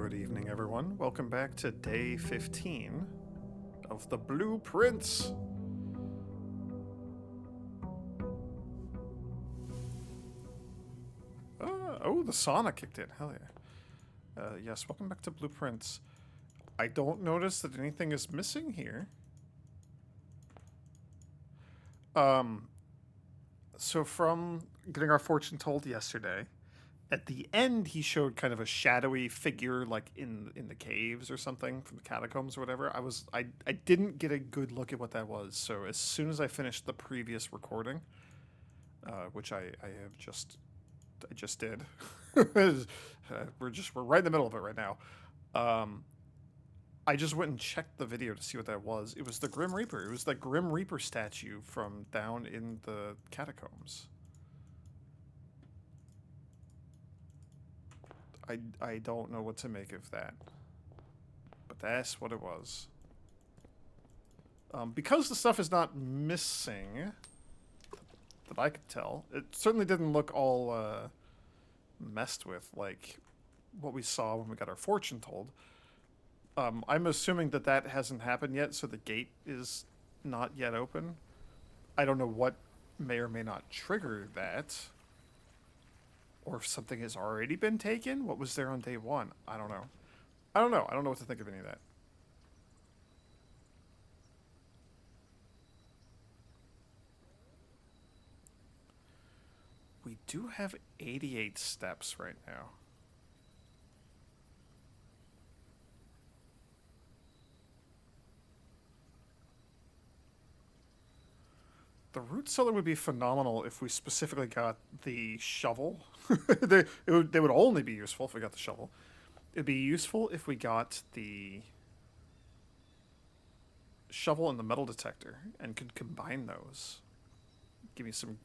Good evening, everyone. Welcome back to day 15 of the Blueprints. Oh, the sauna kicked in. Hell yeah. Yes, welcome back to Blueprints. I don't notice that anything is missing here. So from getting our fortune told yesterday, at the end he showed kind of a shadowy figure like in the caves or something from the catacombs or whatever. I didn't get a good look at what that was. So as soon as I finished the previous recording, which I just did. We're right in the middle of it right now. Um, I just went and checked the video to see what that was. It was the Grim Reaper. It was the Grim Reaper statue from down in the catacombs. I don't know what to make of that, but that's what it was. Because the stuff is not missing, that I could tell, it certainly didn't look all messed with like what we saw when we got our fortune told. I'm assuming that that hasn't happened yet, so the gate is not yet open. I don't know what may or may not trigger that. Or if something has already been taken. What was there on day one? I don't know. I don't know. I don't know what to think of any of that. We do have 88 steps right now. The root cellar would be phenomenal if we specifically got the shovel. they would only be useful if we got the shovel. It'd be useful if we got the shovel and the metal detector and could combine those. Give me some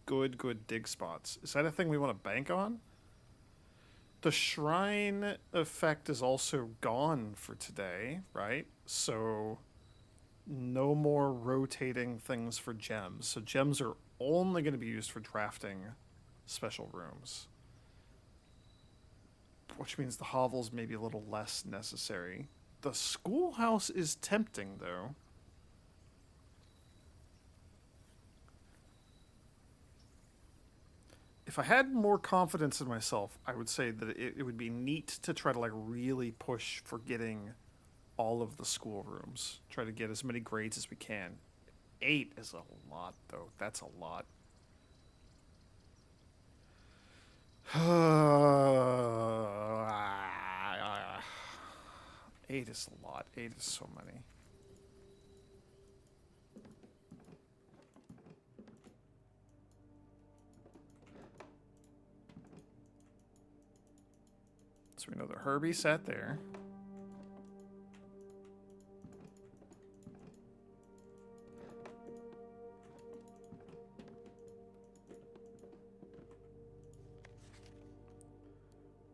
good dig spots. Is that a thing we want to bank on? The shrine effect is also gone for today, right? So no more rotating things for gems. So gems are only going to be used for drafting special rooms. Which means the hovels may be a little less necessary. The schoolhouse is tempting, though. If I had more confidence in myself, I would say that it would be neat to try to like really push for getting all of the schoolrooms. Try to get as many grades as we can. 8 is a lot, though. That's a lot. 8 is a lot. 8 is so many. So we know that Herbie sat there.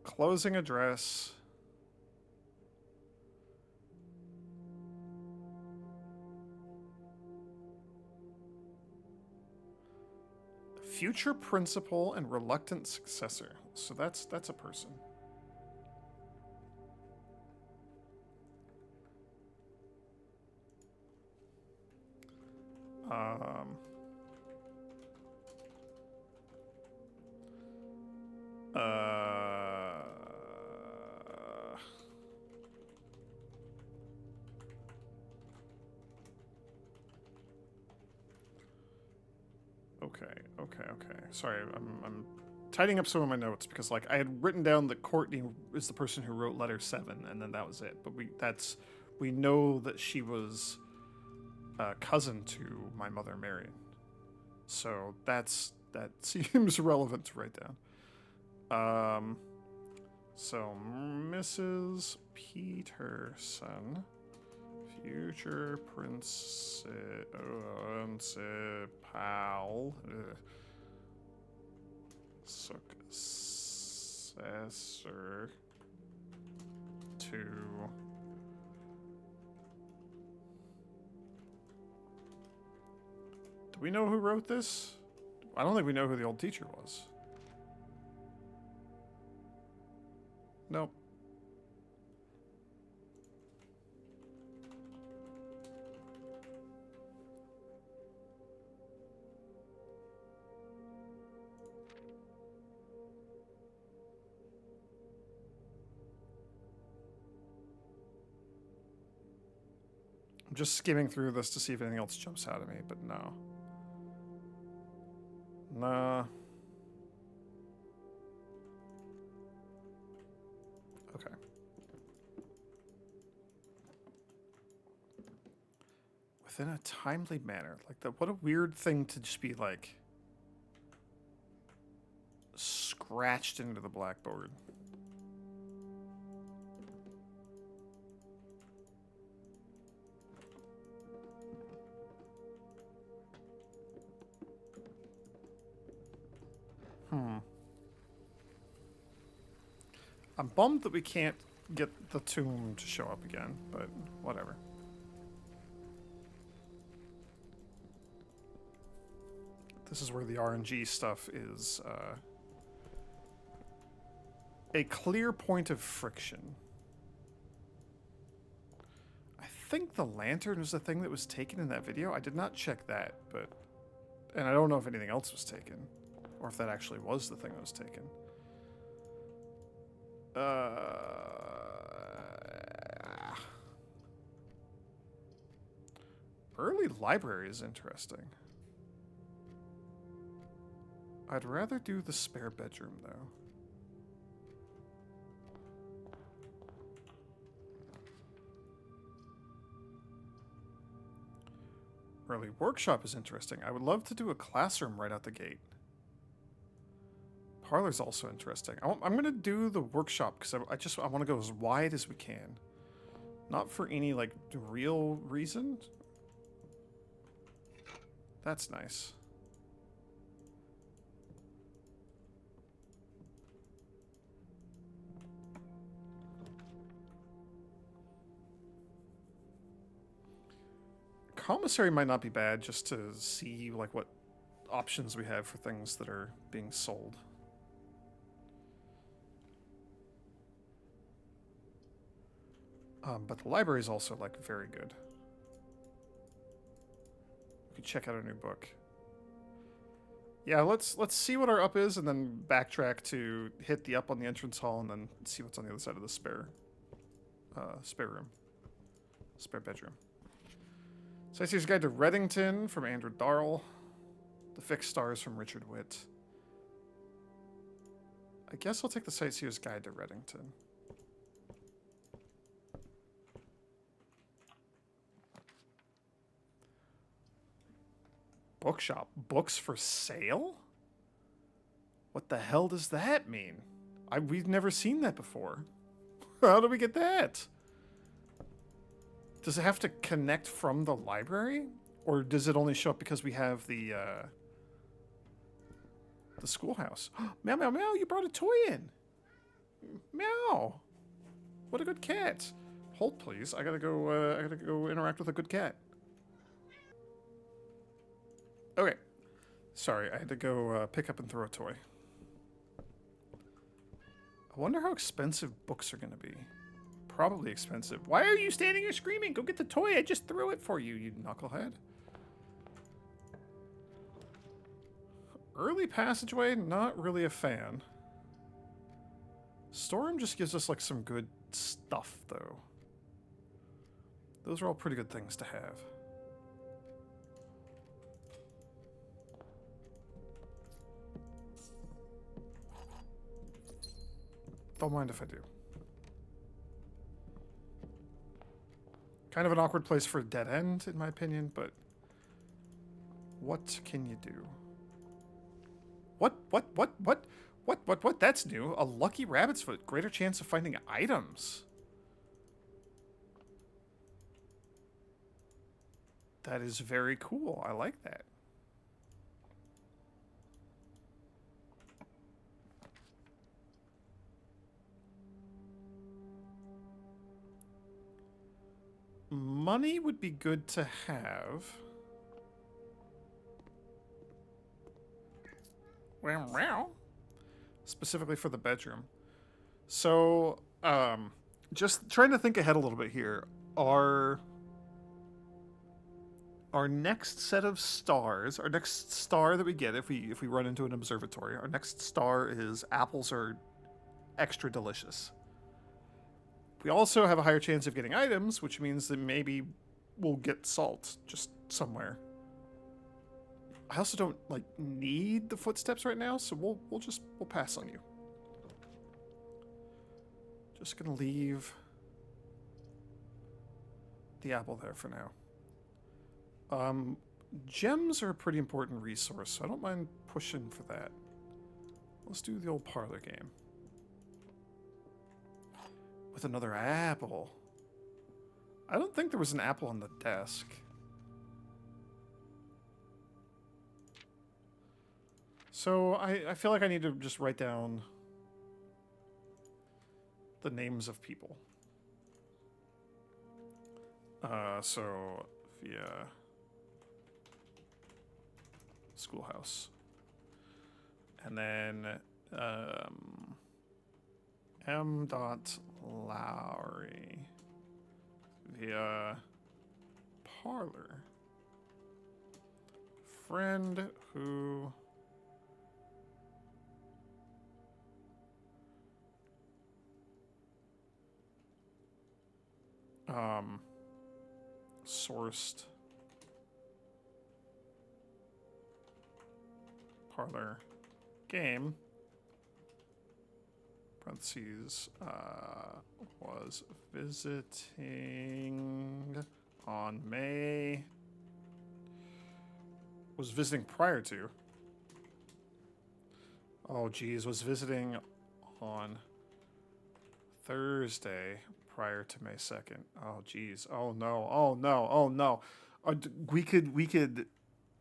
Closing address. Future principal and reluctant successor. So that's a person. Um, uh, okay. Sorry, I'm tidying up some of my notes because like I had written down that Courtney is the person who wrote letter 7, and then that was it. But we know that she was a cousin to my mother Marion, so that seems relevant to write down. So Mrs. Peterson, future principal, successor to do we know who wrote this? I don't think we know who the old teacher was. Nope. just skimming through this to see if anything else jumps out at me, but no. Nah. Okay. Within a timely manner. Like, what a weird thing to just be, like, scratched into the blackboard. I'm bummed that we can't get the tomb to show up again, but whatever. This is where the RNG stuff is a clear point of friction. I think the lantern was the thing that was taken in that video. I did not check that, but... And I don't know if anything else was taken. Or if that actually was the thing that was taken. Early library is interesting. I'd rather do the spare bedroom, though. Early workshop is interesting. I would love to do a classroom right out the gate. Parlor's also interesting. I'm going to do the workshop because I want to go as wide as we can. Not for any, like, real reason. That's nice. Commissary might not be bad just to see, like, what options we have for things that are being sold. But the library is also, like, very good. We can check out a new book. Yeah, let's see what our up is, and then backtrack to hit the up on the entrance hall, and then see what's on the other side of the spare room, spare bedroom. Sightseer's Guide to Reddington from Andrew Darrell. The Fixed Stars from Richard Witt. I guess I'll take the Sightseer's Guide to Reddington. Bookshop. Books for sale? What the hell does that mean? We've never seen that before. How do we get that? Does it have to connect from the library? Or does it only show up because we have the schoolhouse? Meow, meow, meow, you brought a toy in. Meow. What a good cat. Hold, please. I gotta go interact with a good cat. Okay. Sorry, I had to go pick up and throw a toy. I wonder how expensive books are gonna be. Probably expensive. Why are you standing here screaming? Go get the toy. I just threw it for you, you knucklehead. Early passageway, not really a fan. Storeroom just gives us, like, some good stuff, though. Those are all pretty good things to have. Don't mind if I do. Kind of an awkward place for a dead end, in my opinion, but what can you do? What? That's new. A lucky rabbit's foot. Greater chance of finding items. That is very cool. I like that. Money would be good to have. Specifically for the bedroom. So, just trying to think ahead a little bit here. Our next set of stars, our next star that we get if we run into an observatory, our next star is apples are extra delicious. We also have a higher chance of getting items, which means that maybe we'll get salt just somewhere. I also don't like need the footsteps right now, so we'll pass on you. Just gonna leave the apple there for now. Gems are a pretty important resource, so I don't mind pushing for that. Let's do the old parlor game. With another apple. I don't think there was an apple on the desk. So I feel like I need to just write down the names of people. So via schoolhouse. And then M. Lowry via parlor. Friend who sourced parlor game, parentheses, was visiting on May, was visiting prior to, oh geez, was visiting on Thursday prior to May 2nd. Oh geez, oh no, oh no, oh no. We could,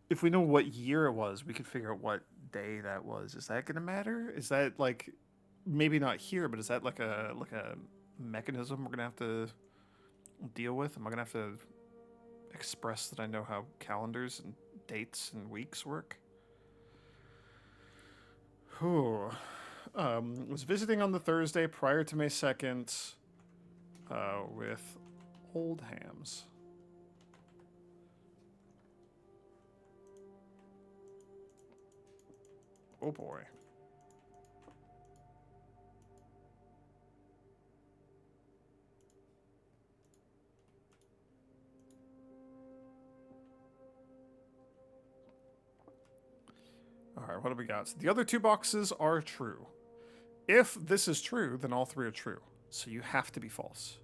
if we know what year it was, we could figure out what day that was. Is that gonna matter? Is that like, maybe not here, but is that like a mechanism we're gonna have to deal with? Am I gonna have to express that I know how calendars and dates and weeks work? Whew. Was visiting on the Thursday prior to May 2nd with Old Hams. Oh boy. Alright, what do we got? So the other two boxes are true. If this is true, then all three are true. So you have to be false.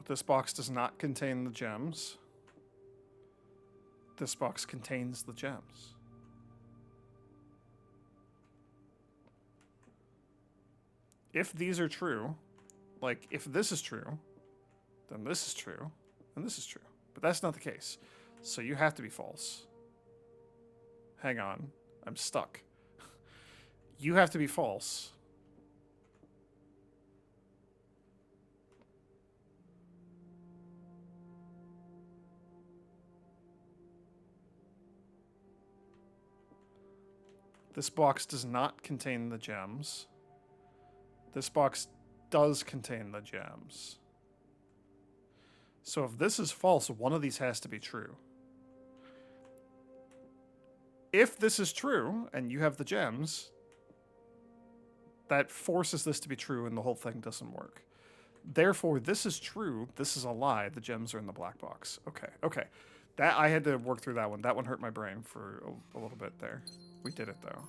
This box does not contain the gems. This box contains the gems. If these are true, like if this is true, then this is true, and this is true. But that's not the case. So you have to be false. Hang on. I'm stuck. You have to be false. This box does not contain the gems. This box does contain the gems. So if this is false, one of these has to be true. If this is true, and you have the gems, that forces this to be true and the whole thing doesn't work. Therefore, this is true, this is a lie, the gems are in the black box. Okay, okay. That I had to work through that one. That one hurt my brain for a little bit there. We did it, though.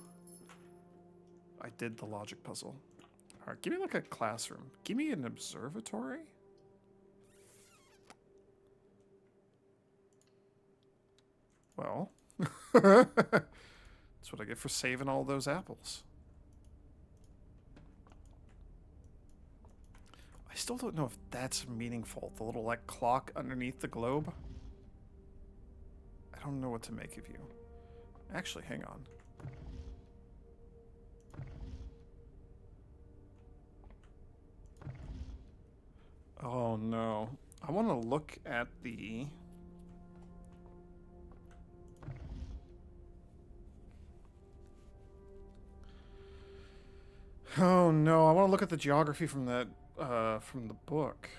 I did the logic puzzle. Alright, give me like a classroom. Give me an observatory? Well, that's what I get for saving all those apples. I still don't know if that's meaningful. The little like clock underneath the globe. I don't know what to make of you. Actually, hang on. Oh no. I want to look at the... Oh no, I want to look at the geography from that, from the book.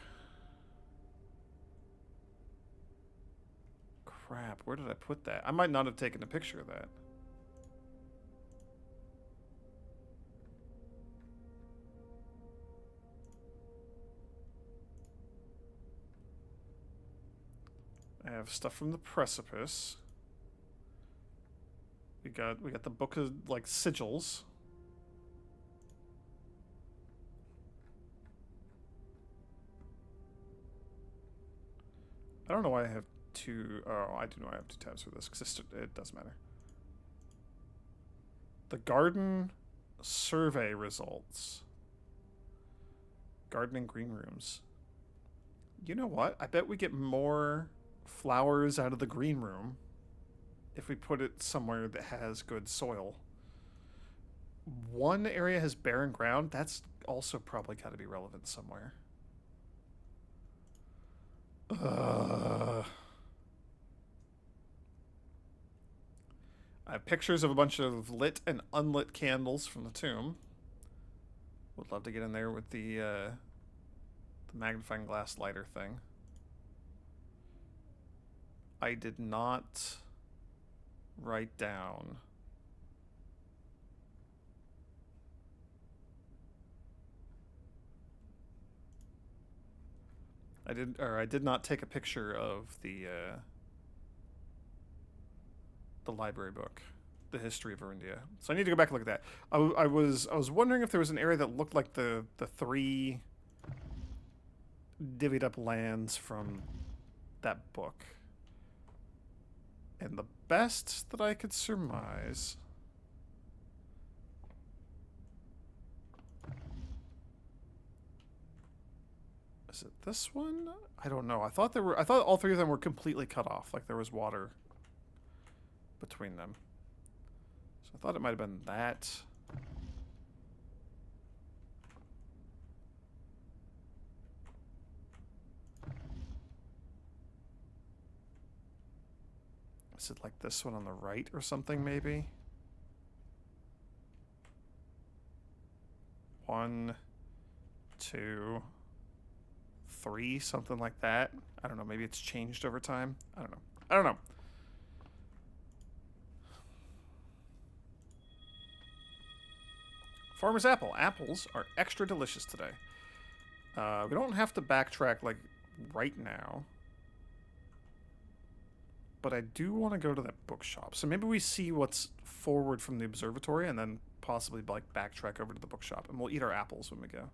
Crap, where did I put that? I might not have taken a picture of that. I have stuff from the precipice. We got the book of like sigils. I don't know why I have two. Oh, I do know I have 2 tabs for this because it does matter. The garden survey results. Gardening green rooms. You know what? I bet we get more flowers out of the green room if we put it somewhere that has good soil. One area has barren ground. That's also probably got to be relevant somewhere. I have pictures of a bunch of lit and unlit candles from the tomb. Would love to get in there with the magnifying glass lighter thing. I did not write down. I did not take a picture of the library book, the history of Arindia. So I need to go back and look at that. I was wondering if there was an area that looked like the 3 divvied up lands from that book. And the best that I could surmise. Is it this one? I don't know. I thought all 3 of them were completely cut off, like there was water between them. So I thought it might have been that. Is it like this one on the right or something, maybe? 1, 2, 3, something like that. I don't know. Maybe it's changed over time. I don't know. Farmer's apple. Apples are extra delicious today. We don't have to backtrack like right now. But I do want to go to that bookshop. So maybe we see what's forward from the observatory and then possibly like backtrack over to the bookshop. And we'll eat our apples when we go.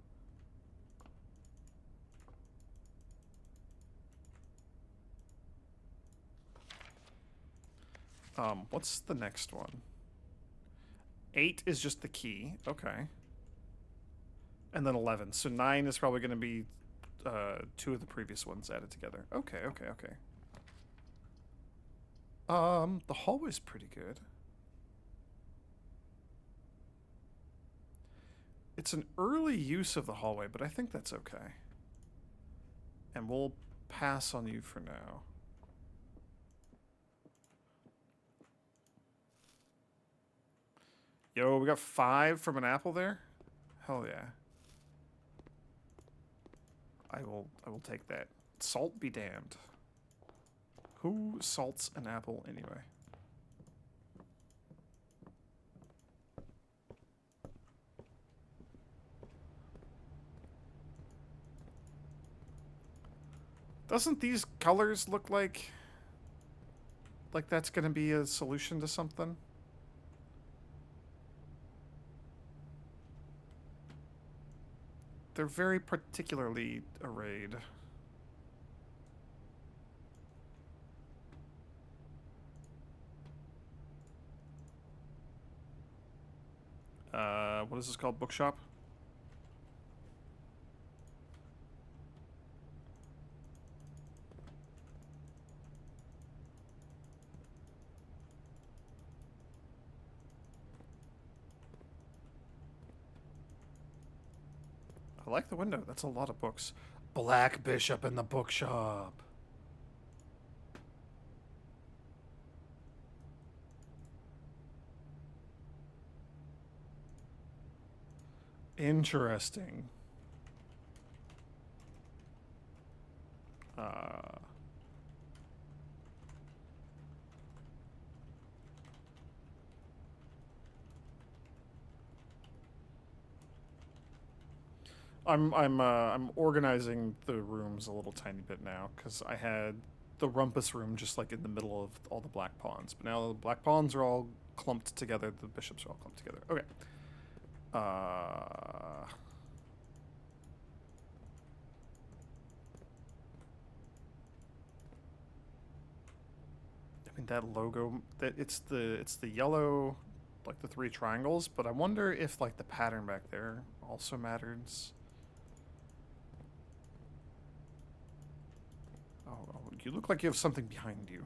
What's the next one? 8 is just the key. Okay. And then 11. So 9 is probably going to be 2 of the previous ones added together. Okay. The hallway's pretty good. It's an early use of the hallway, but I think that's okay. And we'll pass on you for now. Yo, we got 5 from an apple there? Hell yeah. I will take that. Salt be damned. Who salts an apple anyway? Doesn't these colors look like that's gonna be a solution to something? They're very particularly arrayed. What is this called? Bookshop? I like the window. That's a lot of books. Black Bishop in the bookshop. Interesting. I'm organizing the rooms a little tiny bit now because I had the rumpus room just like in the middle of all the black pawns. But now the black pawns are all clumped together. The bishops are all clumped together. Okay. I mean that logo. That it's the yellow, like the three triangles. But I wonder if like the pattern back there also matters. Oh, you look like you have something behind you.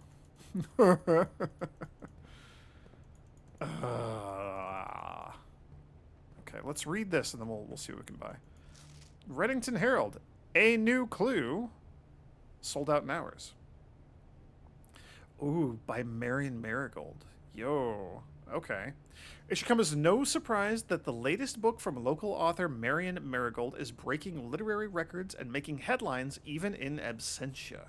Okay, let's read this and then we'll see what we can buy. Reddington Herald, a new clue, sold out in hours. Ooh, by Marion Marigold. Yo, okay. It should come as no surprise that the latest book from local author Marion Marigold is breaking literary records and making headlines even in absentia.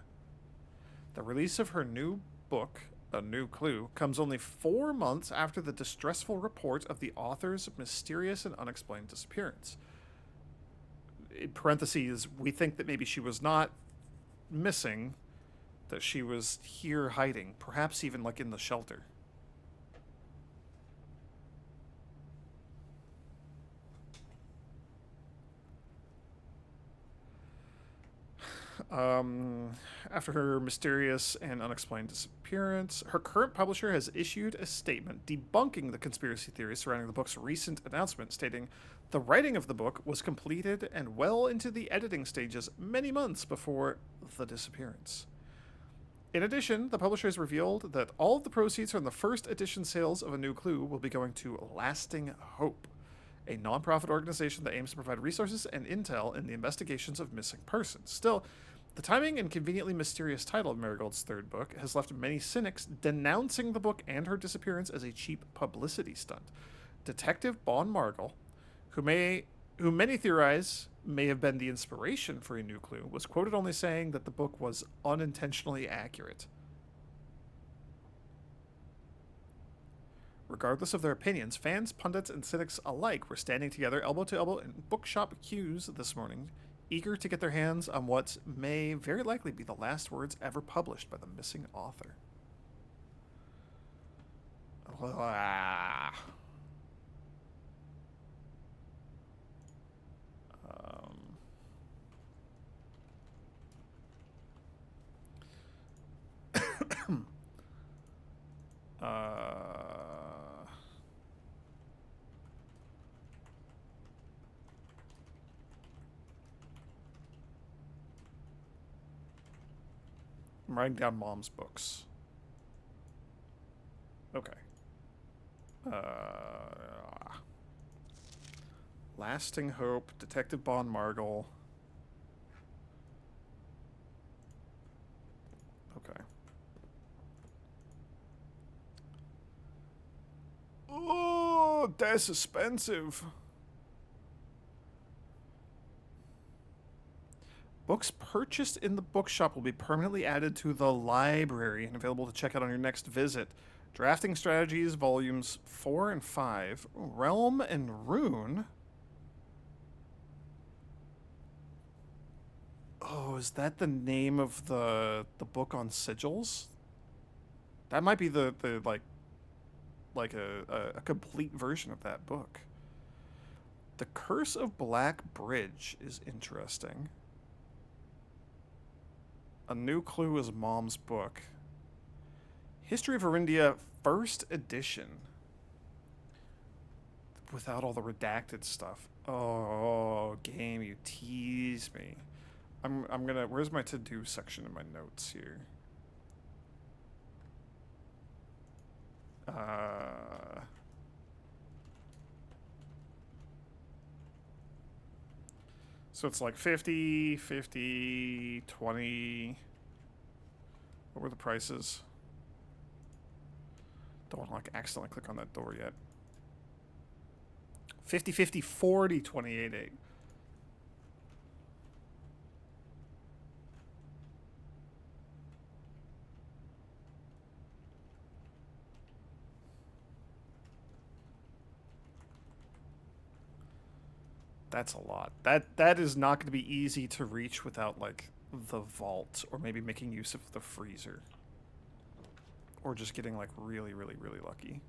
The release of her new book, A New Clue, comes only 4 months after the distressful report of the author's mysterious and unexplained disappearance. In parentheses, we think that maybe she was not missing, that she was here hiding, perhaps even like in the shelter. After her mysterious and unexplained disappearance, her current publisher has issued a statement debunking the conspiracy theories surrounding the book's recent announcement, stating the writing of the book was completed and well into the editing stages many months before the disappearance. In addition, the publisher has revealed that all of the proceeds from the first edition sales of A New Clue will be going to Lasting Hope, a nonprofit organization that aims to provide resources and intel in the investigations of missing persons. Still, the timing and conveniently mysterious title of Marigold's third book has left many cynics denouncing the book and her disappearance as a cheap publicity stunt. Detective Bon Margall, who many theorize may have been the inspiration for A New Clue, was quoted only saying that the book was unintentionally accurate. Regardless of their opinions, fans, pundits, and cynics alike were standing together elbow to elbow in bookshop queues this morning, eager to get their hands on what may very likely be the last words ever published by the missing author. I'm writing down Mom's books. Okay. Lasting Hope, Detective Bon Margall. Okay. Oh, that's expensive. Books purchased in the bookshop will be permanently added to the library and available to check out on your next visit. Drafting Strategies, Volumes 4 and 5. Realm and Rune. Oh, is that the name of the book on sigils? That might be the like a complete version of that book. The Curse of Black Bridge is interesting. A New Clue is Mom's book. History of Arindia, first edition. Without all the redacted stuff. Oh, game, you tease me. I'm gonna. Where's my to-do section in my notes here? So it's like 50, 50, 20. What were the prices? Don't want to like accidentally click on that door yet. 50, 50, 40, 28, 8. That's a lot. That is not going to be easy to reach without like the vault, or maybe making use of the freezer. Or just getting, like, really, really, really lucky.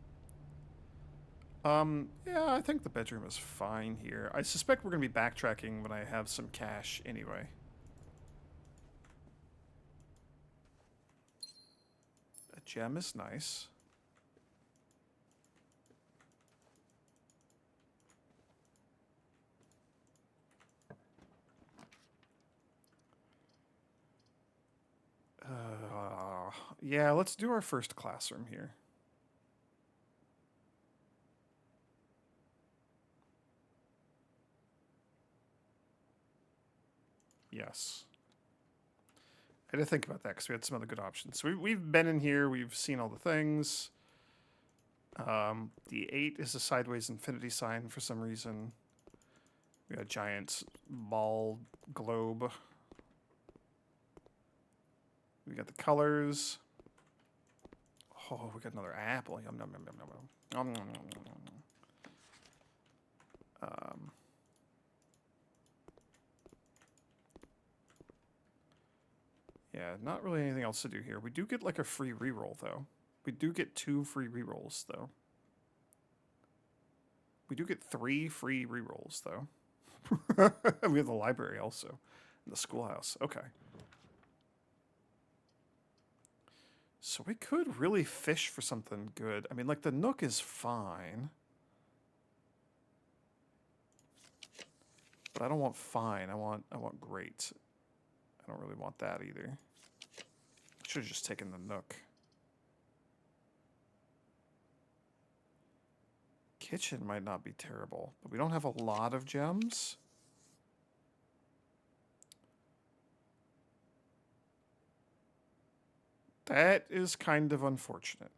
Yeah, I think the bedroom is fine here. I suspect we're going to be backtracking when I have some cash anyway. A gem is nice. Yeah, let's do our first classroom here. Yes. I had to think about that because we had some other good options. So we've been in here. We've seen all the things. The 8 is a sideways infinity sign for some reason. We got a giant ball globe. We got the colors. Oh, we got another apple. Yum, yum, yum, yum, yum, yum. Yum, yum, yum, yum, yum. Yeah, not really anything else to do here. We do get like a free reroll though. We do get 2 free rerolls though. We do get 3 free rerolls though. We have the library also. And the schoolhouse. Okay. So we could really fish for something good. I mean, like, the Nook is fine. But I don't want fine. I want great. I don't really want that either. Should have just taken the Nook. Kitchen might not be terrible, but we don't have a lot of gems. That is kind of unfortunate.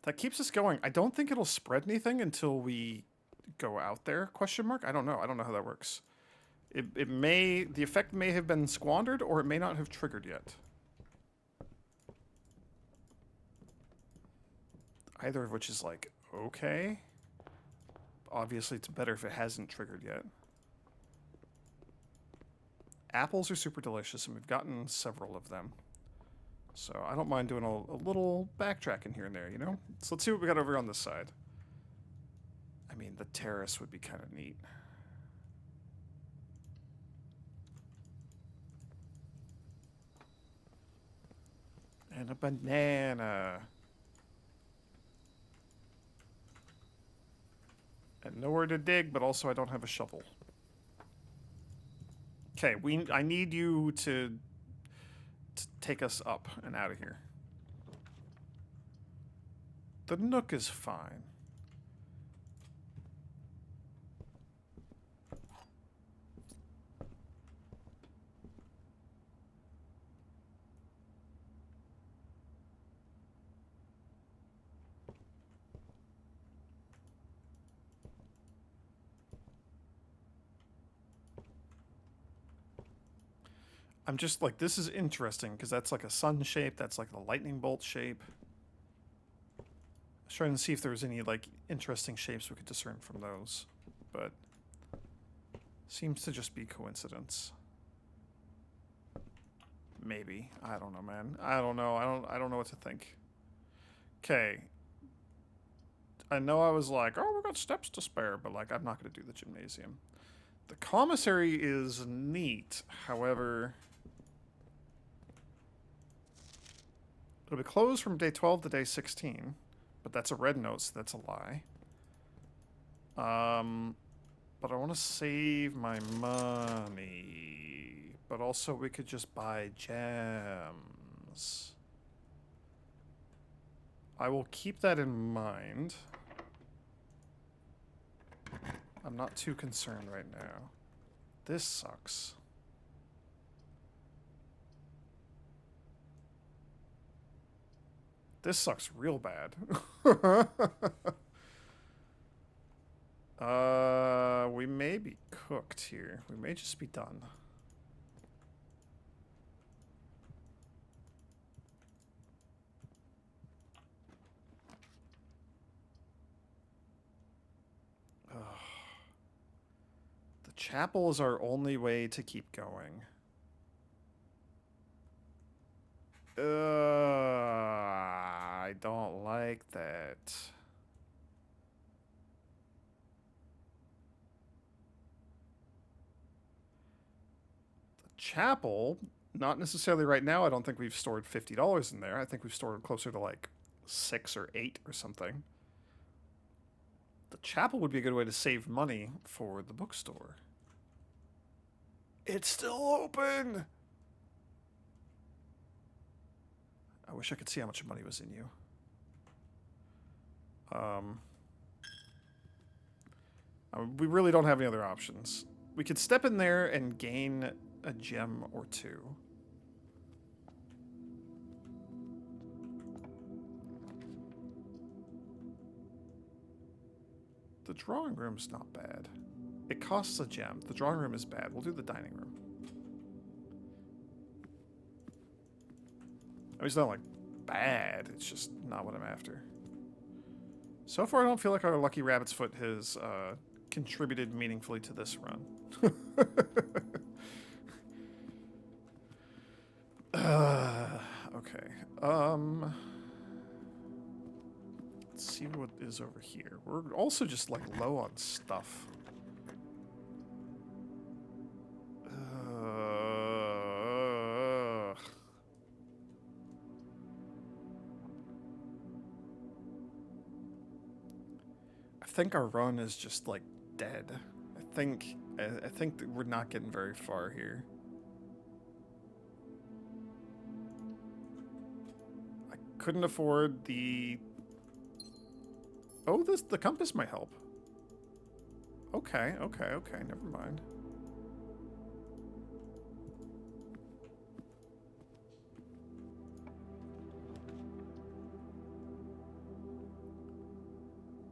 That keeps us going. I don't think it'll spread anything until we go out there, question mark? I don't know. I don't know how that works. It may, the effect may have been squandered, or it may not have triggered yet. Either of which is like, okay. Obviously, it's better if it hasn't triggered yet. Apples are super delicious, and we've gotten several of them. So I don't mind doing a little backtracking here and there, you know? So let's see what we got over on this side. I mean, the terrace would be kind of neat. And a banana. And nowhere to dig, but also I don't have a shovel. Okay, I need you to take us up and out of here. The Nook is fine. I'm just like, this is interesting because that's like a sun shape. That's like a lightning bolt shape. I was trying to see if there was any like interesting shapes we could discern from those, but seems to just be coincidence. Maybe. I don't know, man. I don't know. I don't know what to think. Okay. I know I was like, oh, we got steps to spare, but like, I'm not going to do the gymnasium. The commissary is neat. However, it'll be closed from day 12 to day 16, but that's a red note, so that's a lie. But I want to save my money. But also, we could just buy gems. I will keep that in mind. I'm not too concerned right now. This sucks. This sucks real bad. We may be cooked here. We may just be done. chapel is our only way to keep going. I don't like that. The chapel, not necessarily right now. I don't think we've stored $50 in there. I think we've stored closer to like 6 or 8 or something. The chapel would be a good way to save money for the bookstore. It's still open! I wish I could see how much money was in you. We really don't have any other options. We could step in there and gain a gem or two. The drawing room's not bad. It costs a gem. The drawing room is bad. We'll do the dining room. I mean, it's not like bad. It's just not what I'm after. So far, I don't feel like our lucky rabbit's foot has contributed meaningfully to this run. Okay. Let's see what is over here. We're also just like low on stuff. I think our run is just like dead. I think that we're not getting very far here. I couldn't afford the... Oh, the compass might help. Okay, never mind.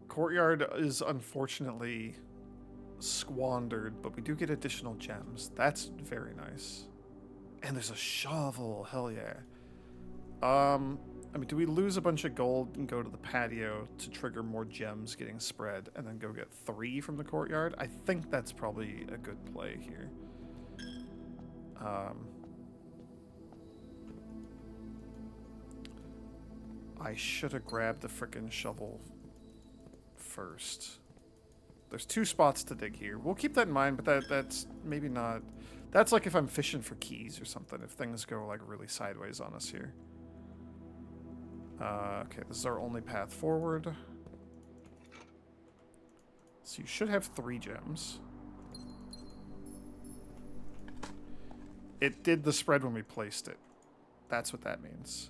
Courtyard is unfortunately squandered, but we do get additional gems. That's very nice. And there's a shovel, hell yeah. I mean, do we lose a bunch of gold and go to the patio to trigger more gems getting spread and then go get 3 from the courtyard? I think that's probably a good play here. I should have grabbed the frickin' shovel first. There's 2 spots to dig here. We'll keep that in mind, but that's maybe not... That's like if I'm fishing for keys or something, if things go like really sideways on us here. Okay, this is our only path forward. So you should have 3 gems. It did the spread when we placed it. That's what that means.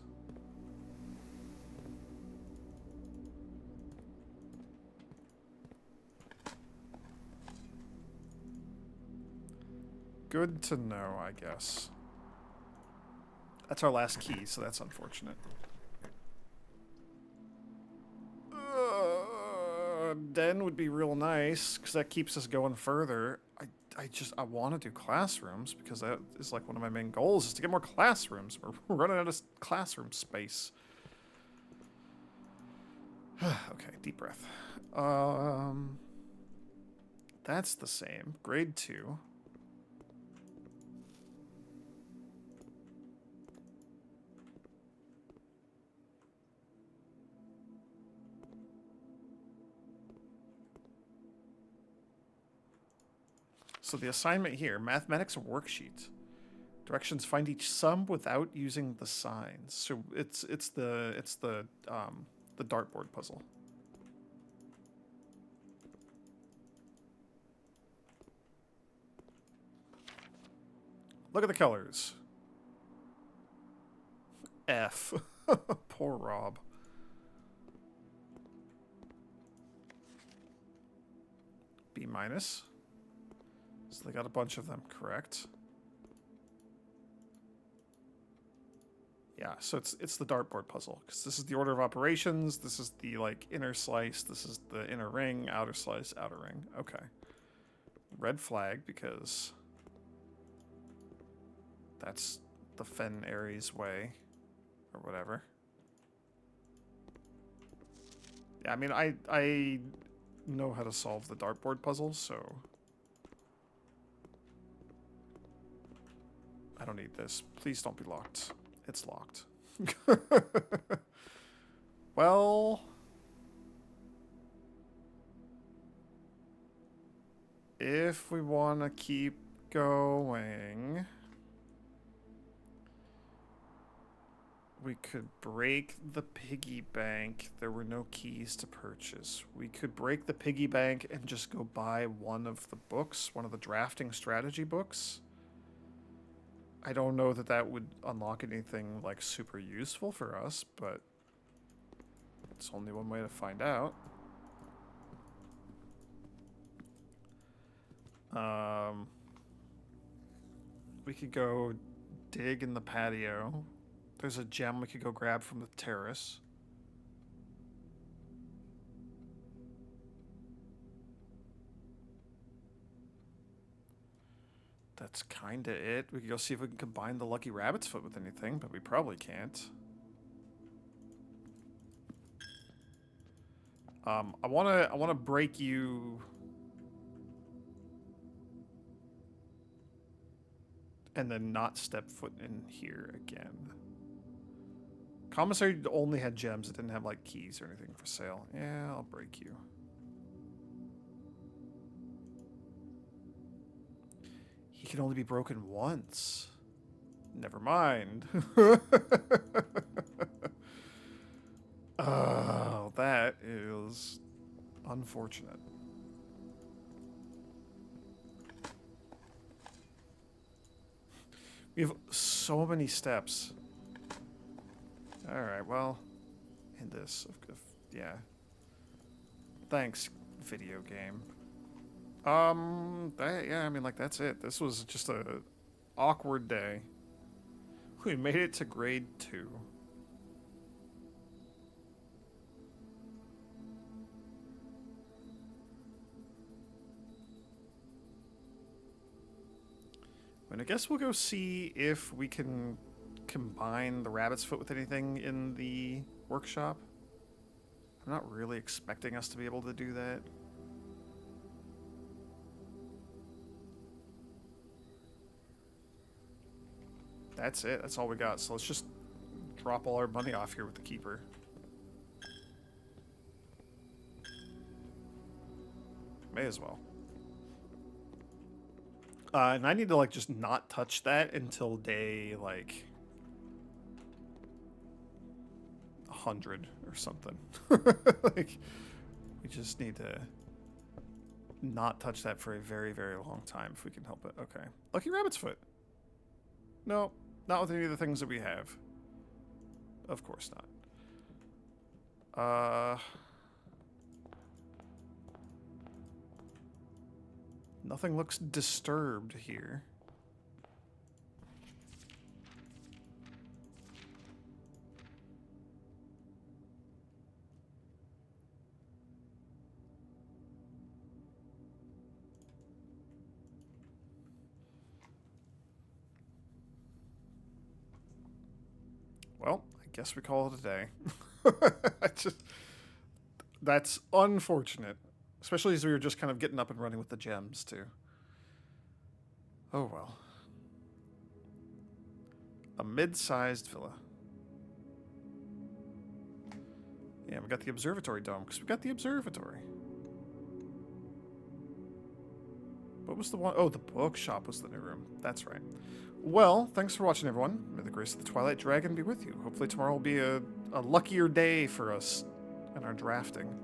Good to know, I guess. That's our last key, so that's unfortunate. Den would be real nice, because that keeps us going further. I want to do classrooms, because that is like one of my main goals, is to get more classrooms. We're running out of classroom space. Okay, deep breath. That's the same. Grade 2. So the assignment here, mathematics worksheet. Directions: find each sum without using the signs. So it's the dartboard puzzle. Look at the colors. F. Poor Rob. B minus. So they got a bunch of them correct. Yeah, so it's the dartboard puzzle, because this is the order of operations. This is the like inner slice. This is the inner ring, outer slice, outer ring. Okay. Red flag, because that's the Fen Ares way, or whatever. Yeah, I mean, I know how to solve the dartboard puzzle, so I don't need this. Please don't be locked. It's locked. Well... if we want to keep going... we could break the piggy bank. There were no keys to purchase. We could break the piggy bank and just go buy one of the books, one of the drafting strategy books. I don't know that that would unlock anything like super useful for us, but it's only one way to find out. We could go dig in the patio. There's a gem we could go grab from the terrace. That's kinda it. We could go see if we can combine the Lucky Rabbit's Foot with anything, but we probably can't. I wanna break you... and then not step foot in here again. Commissary only had gems. It didn't have, like, keys or anything for sale. Yeah, I'll break you. He can only be broken once. Never mind. Oh, that is unfortunate. We have so many steps. Alright, well, in this, yeah. Thanks, video game. Yeah, I mean, like, that's it. This was just a awkward day. We made it to grade 2. And I guess we'll go see if we can combine the Rabbit's Foot with anything in the workshop. I'm not really expecting us to be able to do that. That's it. That's all we got. So let's just drop all our money off here with the keeper. May as well. And I need to, like, just not touch that until day, like, 100 or something. Like, we just need to not touch that for a very, very long time if we can help it. Okay. Lucky Rabbit's Foot. No, not with any of the things that we have. Of course not. Nothing looks disturbed here. Well, I guess we call it a day. That's unfortunate. Especially as we were just kind of getting up and running with the gems, too. Oh, well. A mid-sized villa. Yeah, we got the observatory dome, because we got the observatory. What was the one? Oh, the bookshop was the new room. That's right. Well, thanks for watching, everyone. May the grace of the Twilight Dragon be with you. Hopefully tomorrow will be a luckier day for us in our drafting.